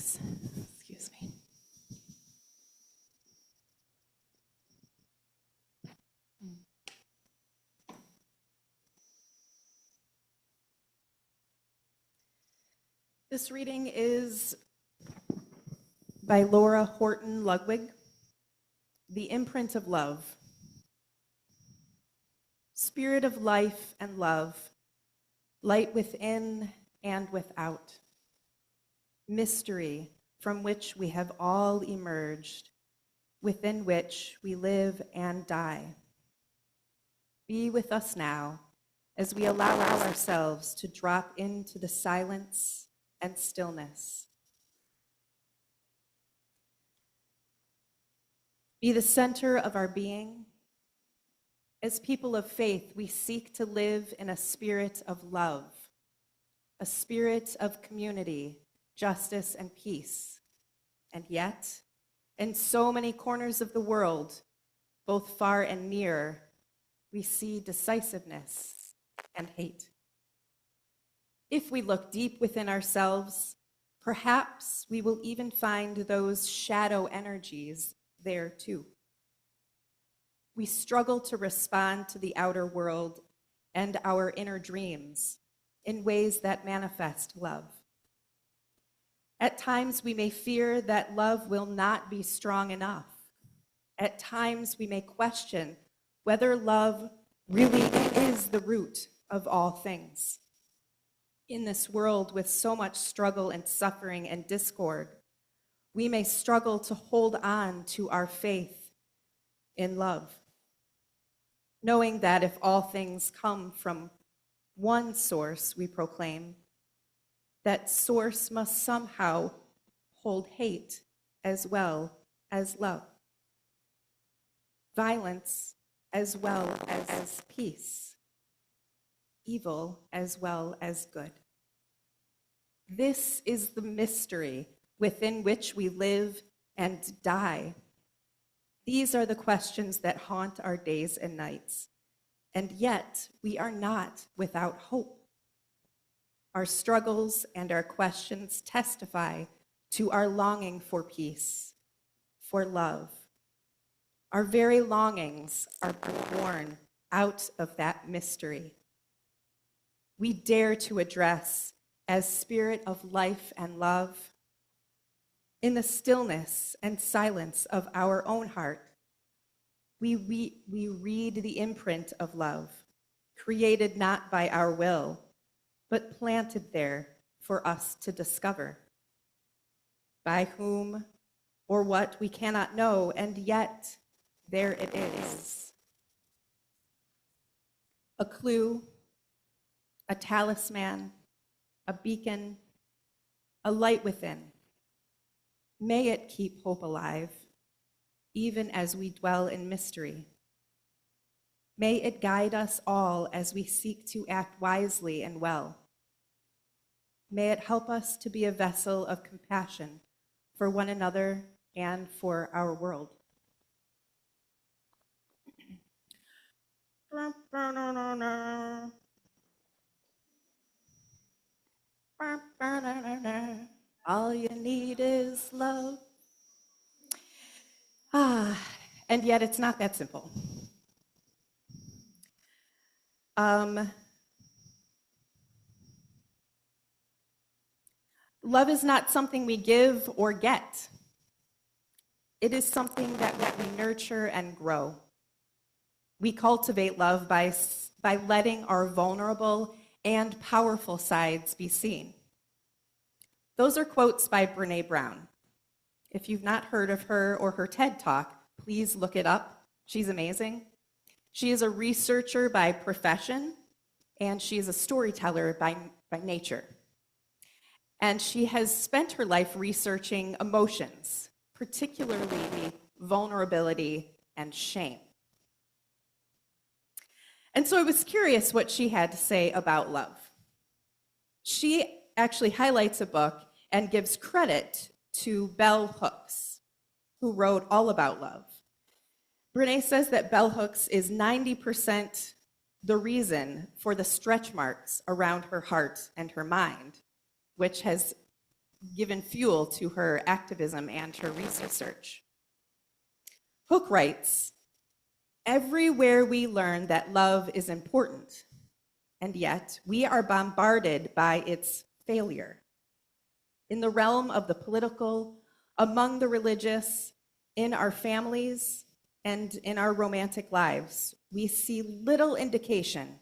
this. Excuse me. This reading is by Laura Horton Ludwig, The Imprint of Love. Spirit of life and love, light within and without. Mystery from which we have all emerged, within which we live and die. Be with us now as we allow ourselves to drop into the silence and stillness. Be the center of our being. As people of faith, we seek to live in a spirit of love, a spirit of community, justice, and peace. And yet, in so many corners of the world, both far and near, we see decisiveness and hate. If we look deep within ourselves, perhaps we will even find those shadow energies there too. We struggle to respond to the outer world and our inner dreams in ways that manifest love. At times, we may fear that love will not be strong enough. At times, we may question whether love really is the root of all things. In this world with so much struggle and suffering and discord, we may struggle to hold on to our faith in love, knowing that if all things come from one source, we proclaim, that source must somehow hold hate as well as love, violence as well as peace, evil as well as good. This is the mystery within which we live and die. These are the questions that haunt our days and nights, and yet we are not without hope. Our struggles and our questions testify to our longing for peace, for love. Our very longings are born out of that mystery. We dare to address, as spirit of life and love, in the stillness and silence of our own heart, we read the imprint of love, created not by our will, but planted there for us to discover. By whom or what we cannot know, and yet there it is. A clue, a talisman, a beacon, a light within. May it keep hope alive, even as we dwell in mystery. May it guide us all as we seek to act wisely and well. May it help us to be a vessel of compassion for one another and for our world. All you need is love. And yet it's not that simple. Love is not something we give or get. It is something that we nurture and grow. We cultivate love by letting our vulnerable and powerful sides be seen. Those are quotes by Brené Brown. If you've not heard of her or her TED Talk, please look it up. She's amazing. She is a researcher by profession, and she is a storyteller by nature. And she has spent her life researching emotions, particularly vulnerability and shame. And so I was curious what she had to say about love. She actually highlights a book and gives credit to Bell Hooks, who wrote all about love. Brené says that Bell Hooks is 90% the reason for the stretch marks around her heart and her mind, which has given fuel to her activism and her research. Hook writes, "Everywhere we learn that love is important, and yet we are bombarded by its failure. In the realm of the political, among the religious, in our families, and in our romantic lives, we see little indication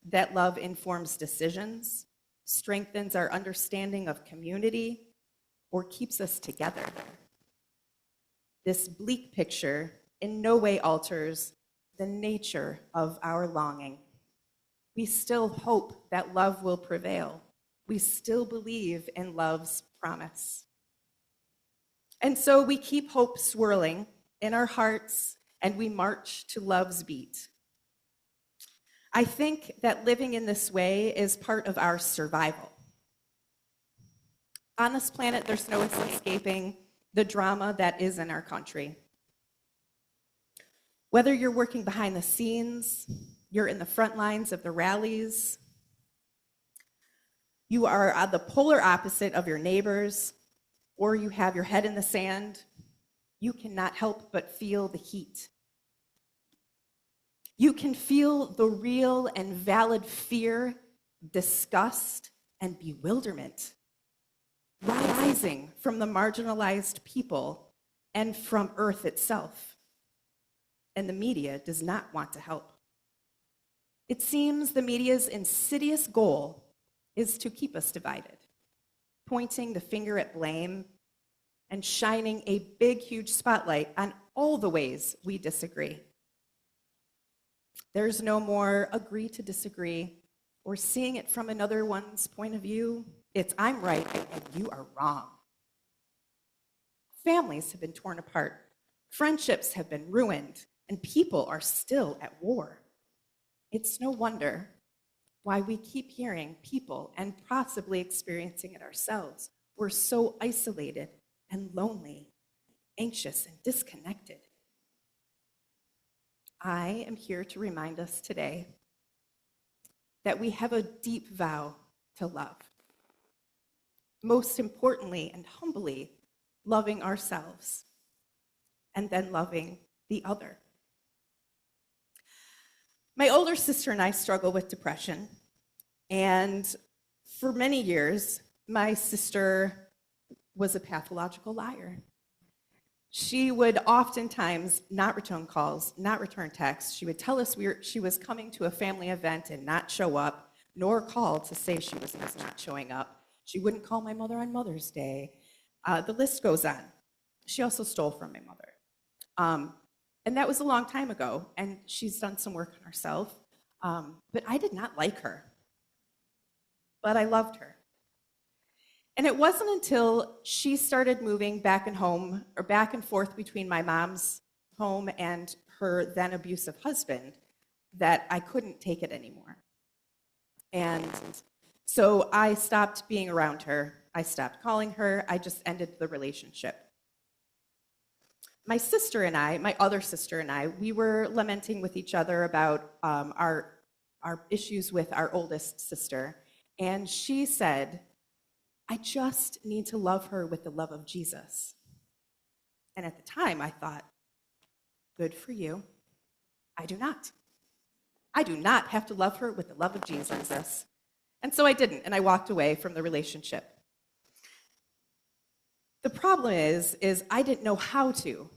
that love informs decisions, strengthens our understanding of community, or keeps us together. This bleak picture in no way alters the nature of our longing. We still hope that love will prevail. We still believe in love's promise. And so we keep hope swirling in our hearts and we march to love's beat. I think that living in this way is part of our survival. On this planet, there's no escaping the drama that is in our country. Whether you're working behind the scenes, you're in the front lines of the rallies, you are on the polar opposite of your neighbors, or you have your head in the sand, you cannot help but feel the heat. You can feel the real and valid fear, disgust, and bewilderment rising from the marginalized people and from Earth itself. And the media does not want to help. It seems the media's insidious goal is to keep us divided, pointing the finger at blame and shining a big, huge spotlight on all the ways we disagree. There's no more agree to disagree or seeing it from another one's point of view. It's I'm right and you are wrong. Families have been torn apart, friendships have been ruined, and people are still at war. It's no wonder why we keep hearing people and possibly experiencing it ourselves. We're so isolated and lonely, anxious and disconnected. I am here to remind us today that we have a deep vow to love. Most importantly and humbly, loving ourselves and then loving the other. My older sister and I struggle with depression, and for many years, my sister was a pathological liar. She would oftentimes not return calls, not return texts. She would tell us she was coming to a family event and not show up, nor call to say she was not showing up. She wouldn't call my mother on Mother's Day. The list goes on. She also stole from my mother. And that was a long time ago, and she's done some work on herself. But I did not like her. But I loved her. And it wasn't until she started moving back and home, or back and forth between my mom's home and her then abusive husband, that I couldn't take it anymore. And so I stopped being around her. I stopped calling her. I just ended the relationship. My sister and I, my other sister and I, we were lamenting with each other about our issues with our oldest sister. And she said, I just need to love her with the love of Jesus. And at the time, I thought, good for you. I do not. I do not have to love her with the love of Jesus. And so I didn't, and I walked away from the relationship. The problem is I didn't know how to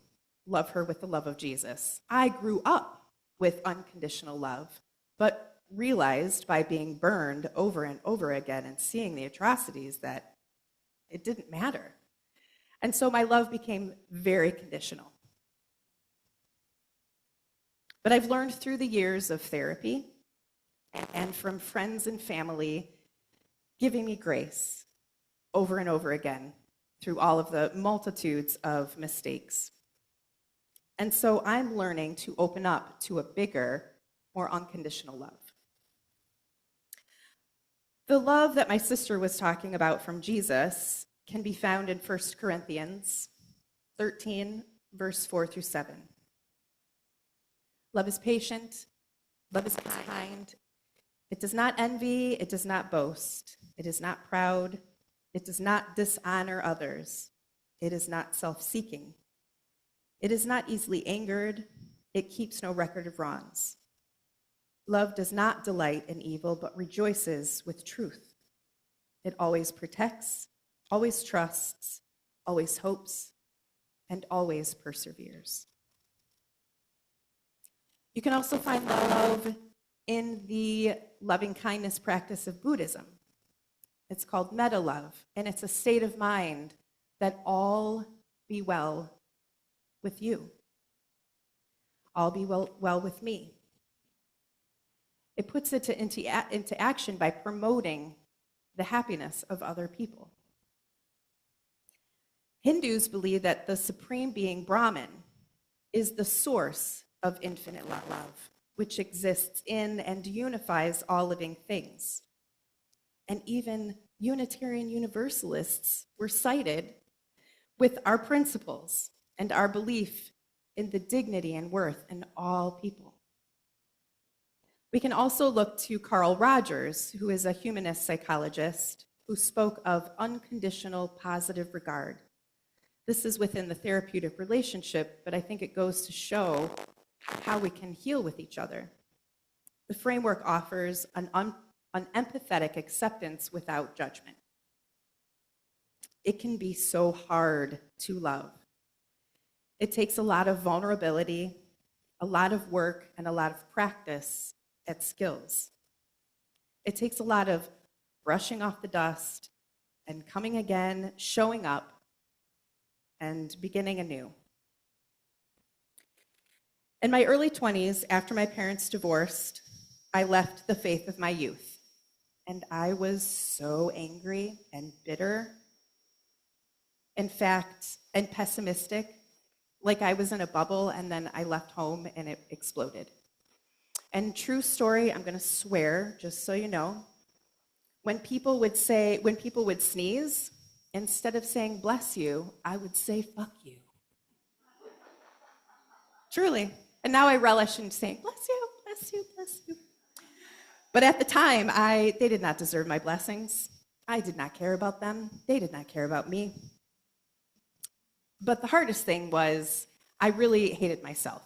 love her with the love of Jesus. I grew up with unconditional love, but realized by being burned over and over again and seeing the atrocities that it didn't matter. And so my love became very conditional. But I've learned through the years of therapy and from friends and family giving me grace over and over again through all of the multitudes of mistakes. And so I'm learning to open up to a bigger, more unconditional love. The love that my sister was talking about from Jesus can be found in 1 Corinthians 13, verse 4 through 7. Love is patient, love is kind. It does not envy, it does not boast, it is not proud, It does not dishonor others. It is not self-seeking. It is not easily angered. It keeps no record of wrongs. Love does not delight in evil, but rejoices with truth. It always protects, always trusts, always hopes, and always perseveres. You can also find love in the loving kindness practice of Buddhism. It's called metta love, and it's a state of mind that all be well with you. All be well with me. It puts it into action by promoting the happiness of other people. Hindus believe that the supreme being Brahman is the source of infinite love, which exists in and unifies all living things. And even Unitarian Universalists were cited with our principles and our belief in the dignity and worth in all people. We can also look to Carl Rogers, who is a humanist psychologist, who spoke of unconditional positive regard. This is within the therapeutic relationship, but I think it goes to show how we can heal with each other. The framework offers an empathetic acceptance without judgment. It can be so hard to love. It takes a lot of vulnerability, a lot of work, and a lot of practice at skills. It takes a lot of brushing off the dust and coming again, showing up, and beginning anew. In my early 20s, after my parents divorced, I left the faith of my youth, and I was so angry and bitter, in fact, and pessimistic, like I was in a bubble, and then I left home and it exploded. And true story, I'm gonna swear, just so you know, when people would sneeze, instead of saying bless you, I would say fuck you. Truly. And now I relish in saying bless you, bless you, bless you. But at the time, they did not deserve my blessings. I did not care about them. They did not care about me. But the hardest thing was I really hated myself.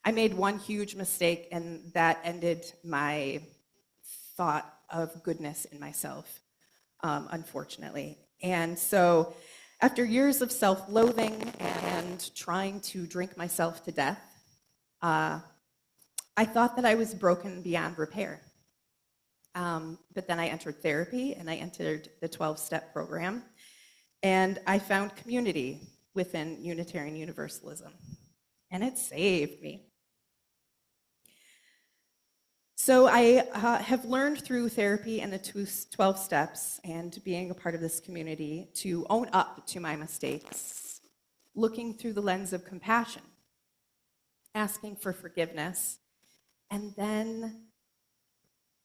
I made one huge mistake, and that ended my thought of goodness in myself, unfortunately. And so after years of self-loathing and trying to drink myself to death, I thought that I was broken beyond repair. But then I entered therapy, and I entered the 12-step program, and I found community within Unitarian Universalism, and it saved me. So I have learned through therapy and the 12 steps and being a part of this community to own up to my mistakes, looking through the lens of compassion, asking for forgiveness, and then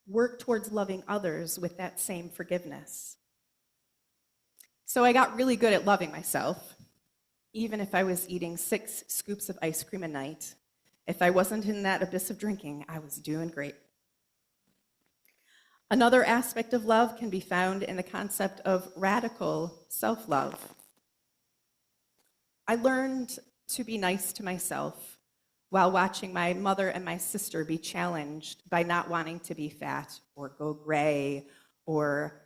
work towards loving others with that same forgiveness. So I got really good at loving myself, even if I was eating 6 scoops of ice cream a night. If I wasn't in that abyss of drinking, I was doing great. Another aspect of love can be found in the concept of radical self-love. I learned to be nice to myself while watching my mother and my sister be challenged by not wanting to be fat or go gray or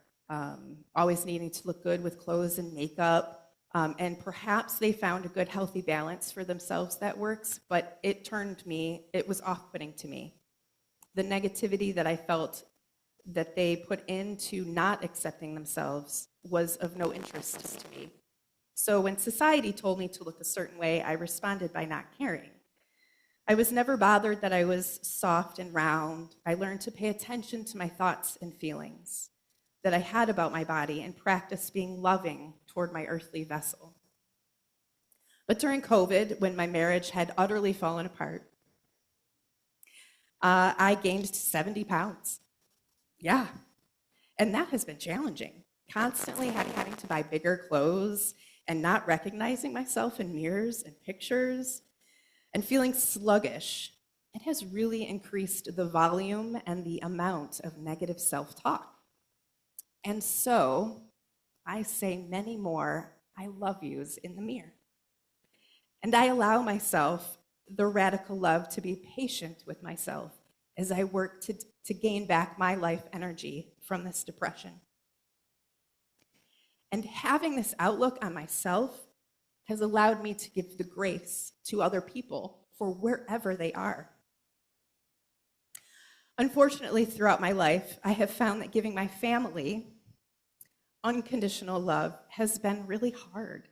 always needing to look good with clothes and makeup. And perhaps they found a good, healthy balance for themselves that works, but it was off-putting to me. The negativity that I felt that they put into not accepting themselves was of no interest to me. So when society told me to look a certain way, I responded by not caring. I was never bothered that I was soft and round. I learned to pay attention to my thoughts and feelings that I had about my body and practice being loving toward my earthly vessel. But during COVID, when my marriage had utterly fallen apart, I gained 70 pounds. Yeah, and that has been challenging. Constantly having to buy bigger clothes and not recognizing myself in mirrors and pictures and feeling sluggish. It has really increased the volume and the amount of negative self-talk. And so I say many more I love yous in the mirror. And I allow myself the radical love to be patient with myself as I work to gain back my life energy from this depression. And having this outlook on myself has allowed me to give the grace to other people for wherever they are. Unfortunately, throughout my life, I have found that giving my family unconditional love has been really hard.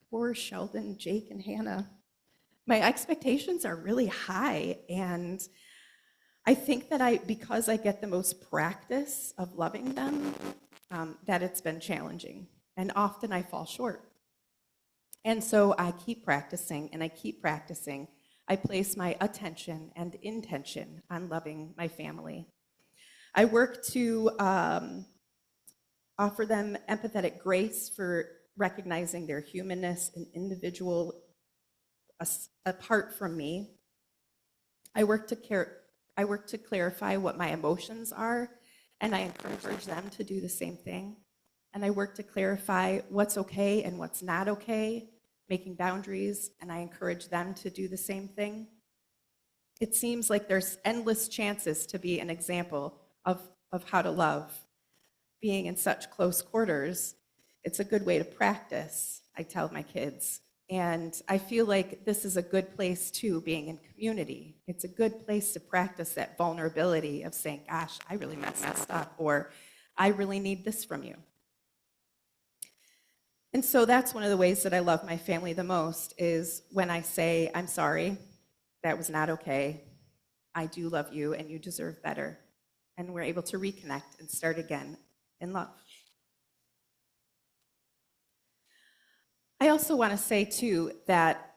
Poor Sheldon, Jake, and Hannah. My expectations are really high, and I think that because I get the most practice of loving them, that it's been challenging, and often I fall short. And so I keep practicing, and I keep practicing. I place my attention and intention on loving my family. I work to offer them empathetic grace for recognizing their humanness and individual apart from me. I work to clarify what my emotions are, and I encourage them to do the same thing. And I work to clarify what's okay and what's not okay, making boundaries, and I encourage them to do the same thing. It seems like there's endless chances to be an example of how to love. Being in such close quarters, it's a good way to practice, I tell my kids. And I feel like this is a good place too, being in community. It's a good place to practice that vulnerability of saying, gosh, I really messed up, or I really need this from you. And so that's one of the ways that I love my family the most, is when I say, I'm sorry, that was not okay. I do love you, and you deserve better. And we're able to reconnect and start again in love. I also want to say, too, that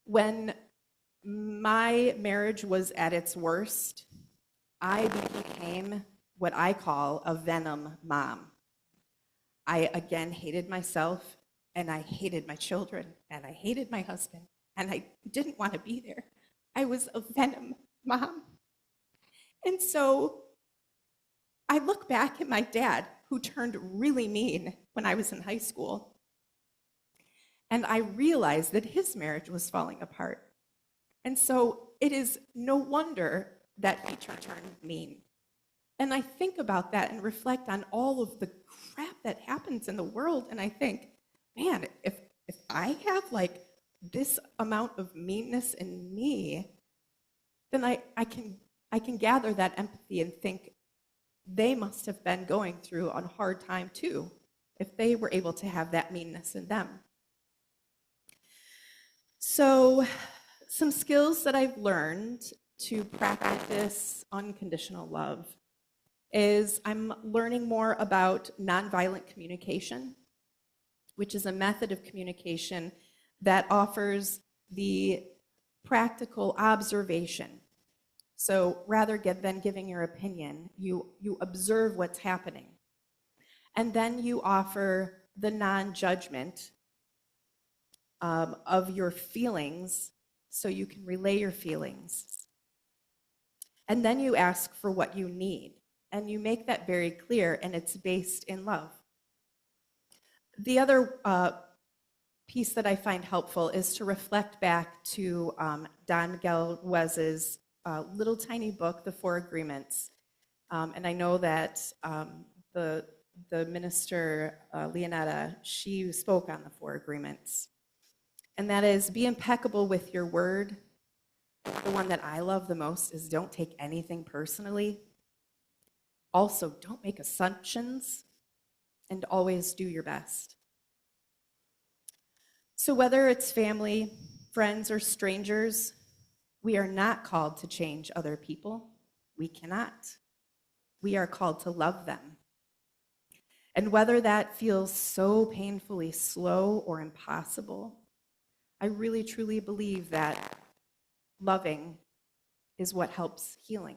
when my marriage was at its worst, I became what I call a venom mom. I, again, hated myself, and I hated my children, and I hated my husband, and I didn't want to be there. I was a venom mom. And so I look back at my dad, who turned really mean when I was in high school, and I realized that his marriage was falling apart. And so it is no wonder that he turned mean. And I think about that and reflect on all of the crap that happens in the world, and I think, man, if I have like this amount of meanness in me, then I can gather that empathy and think they must have been going through a hard time too, if they were able to have that meanness in them. So, some skills that I've learned to practice unconditional love is I'm learning more about nonviolent communication, which is a method of communication that offers the practical observation. So rather than giving your opinion, you observe what's happening. And then you offer the non-judgment of your feelings, so you can relay your feelings. And then you ask for what you need. And you make that very clear, and it's based in love. The other piece that I find helpful is to reflect back to Don Miguel Ruiz's little tiny book, The Four Agreements. And I know that the minister, Leonetta, she spoke on the Four Agreements. And that is, be impeccable with your word. The one that I love the most is don't take anything personally. Also, don't make assumptions, and always do your best. So whether it's family, friends, or strangers, we are not called to change other people. We cannot. We are called to love them. And whether that feels so painfully slow or impossible, I really truly believe that loving is what helps healing.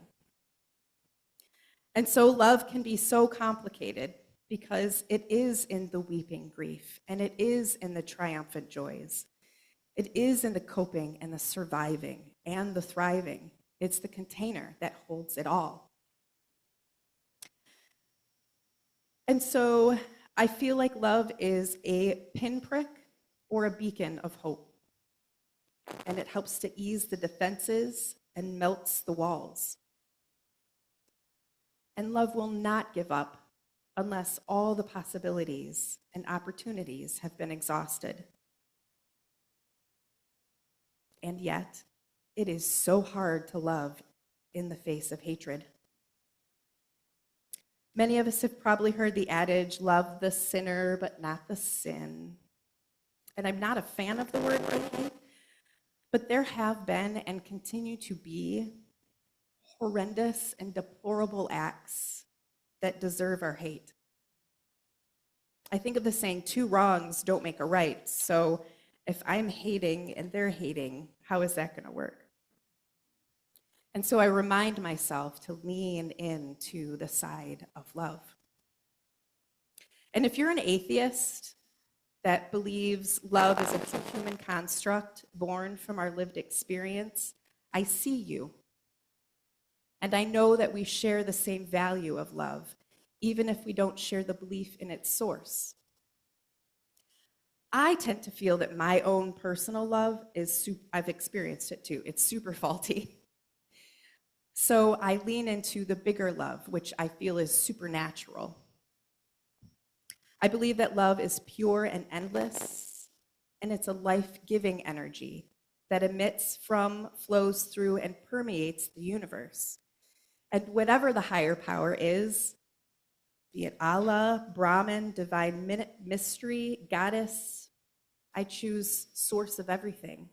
And so love can be so complicated because it is in the weeping grief, and it is in the triumphant joys. It is in the coping and the surviving and the thriving. It's the container that holds it all. And so I feel like love is a pinprick or a beacon of hope, and it helps to ease the defenses and melts the walls. And love will not give up unless all the possibilities and opportunities have been exhausted. And yet, it is so hard to love in the face of hatred. Many of us have probably heard the adage, love the sinner, but not the sin. And I'm not a fan of the word hate, but there have been and continue to be horrendous and deplorable acts that deserve our hate. I think of the saying, two wrongs don't make a right. So if I'm hating and they're hating, how is that going to work? And so I remind myself to lean into the side of love. And if you're an atheist that believes love is a human construct born from our lived experience, I see you. And I know that we share the same value of love, even if we don't share the belief in its source. I tend to feel that my own personal love I've experienced it too, it's super faulty. So I lean into the bigger love, which I feel is supernatural. I believe that love is pure and endless, and it's a life-giving energy that emits from, flows through, and permeates the universe. And whatever the higher power is, be it Allah, Brahman, divine mystery, goddess, I choose source of everything.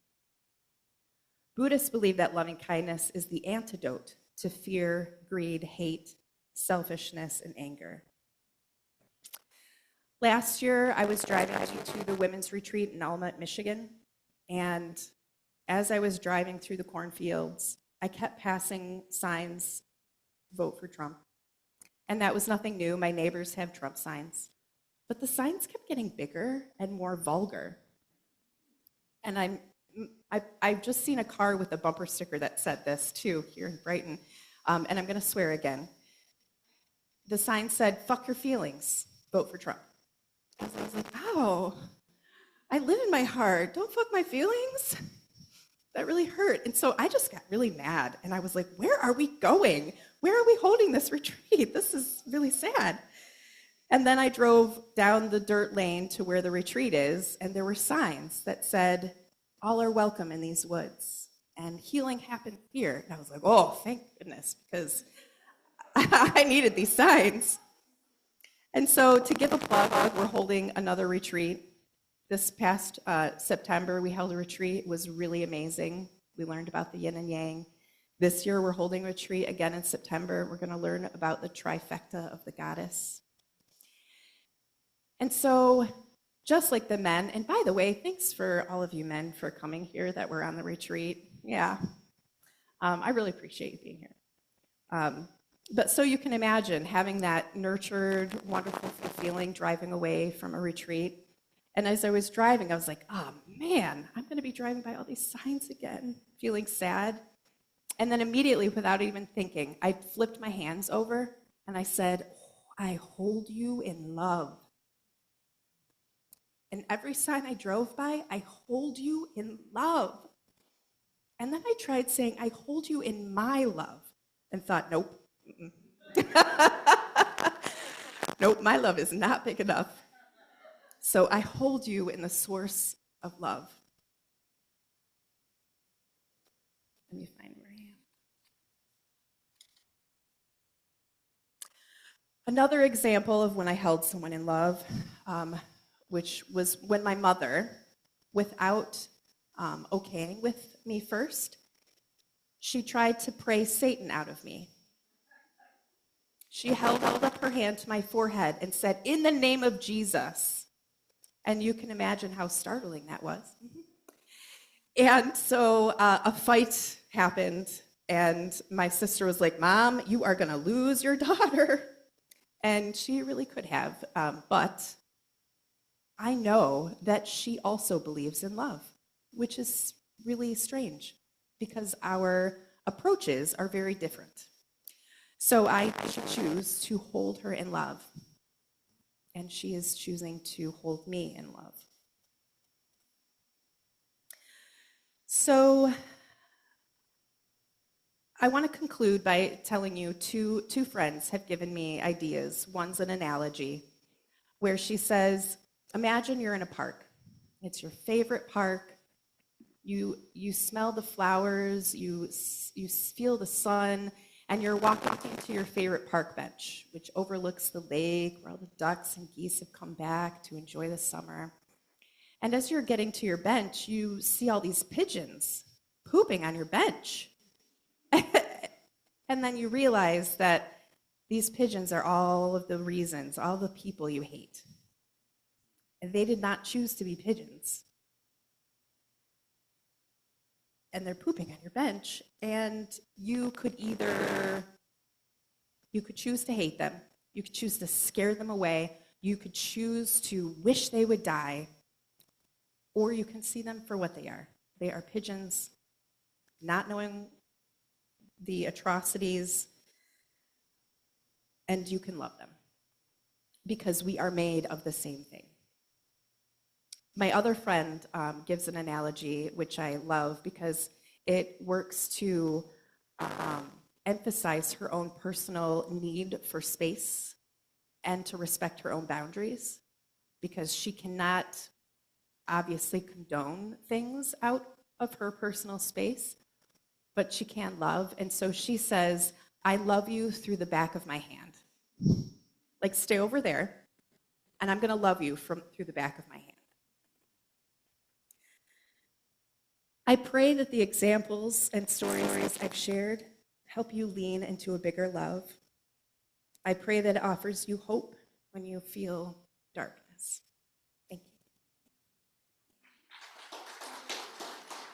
Buddhists believe that loving kindness is the antidote to fear, greed, hate, selfishness, and anger. Last year, I was driving to the women's retreat in Alma, Michigan, and as I was driving through the cornfields, I kept passing signs, vote for Trump. And that was nothing new. My neighbors have Trump signs. But the signs kept getting bigger and more vulgar. And I've just seen a car with a bumper sticker that said this, too, here in Brighton. And I'm going to swear again. The sign said, fuck your feelings, vote for Trump. And I was like, oh, I live in my heart. Don't fuck my feelings. That really hurt. And so I just got really mad. And I was like, where are we going? Where are we holding this retreat? This is really sad. And then I drove down the dirt lane to where the retreat is, and there were signs that said, all are welcome in these woods, and healing happened here. And I was like, oh, thank goodness, because I needed these signs. And so to give a plug, we're holding another retreat. This past September, we held a retreat. It was really amazing. We learned about the yin and yang. This year, we're holding a retreat again in September. We're going to learn about the trifecta of the goddess. And so, just like the men, and by the way, thanks for all of you men for coming here that were on the retreat. Yeah, I really appreciate you being here. But so you can imagine having that nurtured, wonderful feeling driving away from a retreat. And as I was driving, I was like, oh man, I'm going to be driving by all these signs again, feeling sad. And then immediately, without even thinking, I flipped my hands over and I said, I hold you in love. And every sign I drove by, I hold you in love. And then I tried saying, I hold you in my love, and thought, nope. Nope, my love is not big enough. So I hold you in the source of love. Let me find where I am. Another example of when I held someone in love, which was when my mother, without okaying with me first, she tried to pray Satan out of me. She held up her hand to my forehead and said, in the name of Jesus. And you can imagine how startling that was. And so a fight happened, and my sister was like, Mom, you are going to lose your daughter. And she really could have, but I know that she also believes in love, which is really strange because our approaches are very different. So I choose to hold her in love. and she is choosing to hold me in love. So I want to conclude by telling you two friends have given me ideas. One's an analogy where she says, imagine you're in a park. It's your favorite park. You smell the flowers, you feel the sun, and you're walking to your favorite park bench, which overlooks the lake where all the ducks and geese have come back to enjoy the summer. And as you're getting to your bench, you see all these pigeons pooping on your bench. And then you realize that these pigeons are all of the reasons, all the people you hate. And they did not choose to be pigeons. And they're pooping on your bench, and you could choose to hate them, you could choose to scare them away, you could choose to wish they would die, or you can see them for what they are. They are pigeons, not knowing the atrocities, and you can love them because we are made of the same thing. My other friend gives an analogy, which I love because it works to emphasize her own personal need for space and to respect her own boundaries, because she cannot obviously condone things out of her personal space, but she can love. And so she says, I love you through the back of my hand. Like, stay over there, and I'm going to love you through the back of my hand. I pray that the examples and stories I've shared help you lean into a bigger love. I pray that it offers you hope when you feel darkness.